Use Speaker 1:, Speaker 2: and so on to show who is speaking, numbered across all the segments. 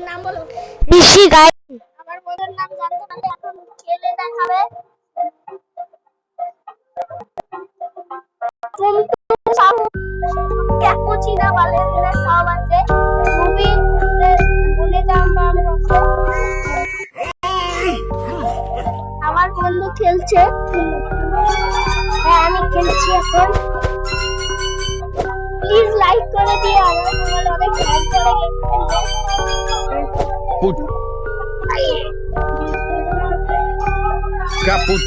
Speaker 1: নাম বলো।
Speaker 2: ঋষি গায়ত্রী।
Speaker 1: আমার বন্ধুর নাম জানতে পারলে এখন খেলে দেখাবে। টুমটুম সাহু ক্যাপুচিনো বালেরিনা সব আছে। মুভি বলে জাম্বা আছে। আমার বন্ধু খেলছে। হ্যাঁ আমি খেলছি এখন। প্লিজ লাইক করে দিও, আমার মোবাইল অনেক হ্যাং করে গেছে।
Speaker 3: Put. Kaput.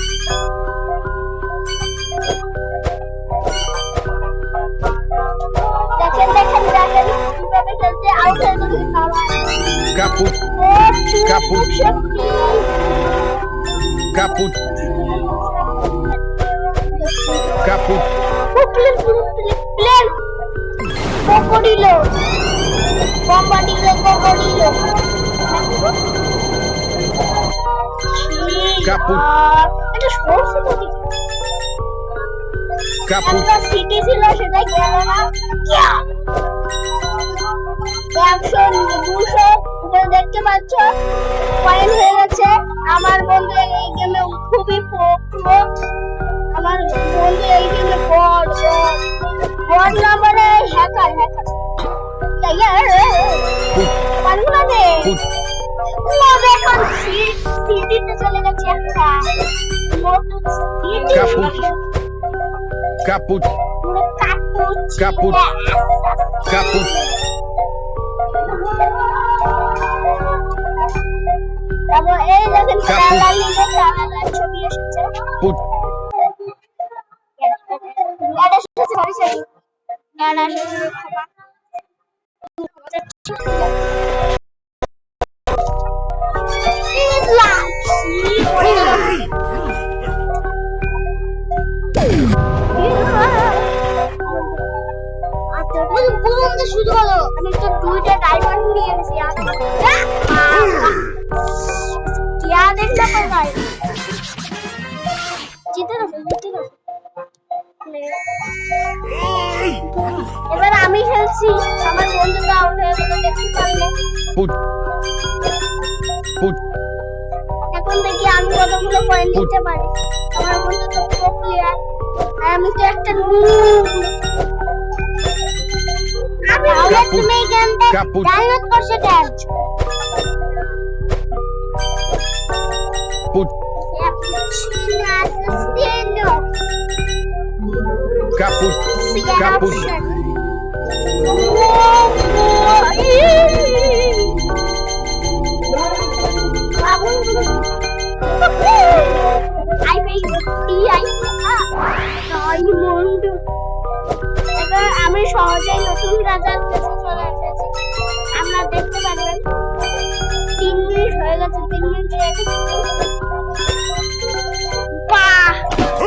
Speaker 1: দেখেন দেখেন দেখেন কিভাবে খেলছে। আউট হয়ে গেছে সবাই।
Speaker 3: Kaput.
Speaker 1: ও
Speaker 3: Kaput.
Speaker 1: শক্তি।
Speaker 3: Kaput. Kaput.
Speaker 1: প্লেন প্লেন কোকোডিলো কোকোডিলো
Speaker 3: Kaput.
Speaker 1: এটা সরছে তো কিছু।
Speaker 3: Kaput.
Speaker 1: একটা সিটি ছিল সেটা গেল না। 100 200 উপরে দেখতে পাচ্ছ পয়েন্ট হয়ে গেছে। আমার বন্ধু এই গেমে খুবই প্রো। আমার বন্ধু এই গেমে বড় নাম্বারে হ্যাকার পারবো না।
Speaker 3: Put.
Speaker 1: ও দেখুন সিটিতে চলে গেছে একটা মোটর সিটি।
Speaker 3: Kaput. Kaput.
Speaker 1: পুরো
Speaker 3: Kaput. Kaput.
Speaker 1: তারপর এই দেখেন
Speaker 3: Kaput.
Speaker 1: চালালার ছবি এসেছে।
Speaker 3: Put.
Speaker 1: এটা সরি এটা শুধু হলো আমি তো 2টা ডায়মন্ড নিয়ে এসেছি। क्या देखना पड़ता है जीते ना। এবার আমি খেলছি। আমার বন্ধুটা আউট হয়ে গেল দেখতে পারলে।
Speaker 3: Put. Put.
Speaker 1: এখন দেখি আমি কতগুলো পয়েন্ট নিতে পারি। আমার বন্ধু তো প্রো প্লেয়ার আর আমি তো একটা নুব। আমি তাহলে তুমি এই গেমটা ডাউনলোড করছো কেন?
Speaker 3: Put. Kaput. Kaput.
Speaker 1: এবার আমি সহজেই নতুন রাজার কাছে চলে এসেছি। আমরা দেখতে পারবেন 3 মিনিট হয়ে গেছে। 3 মিনিট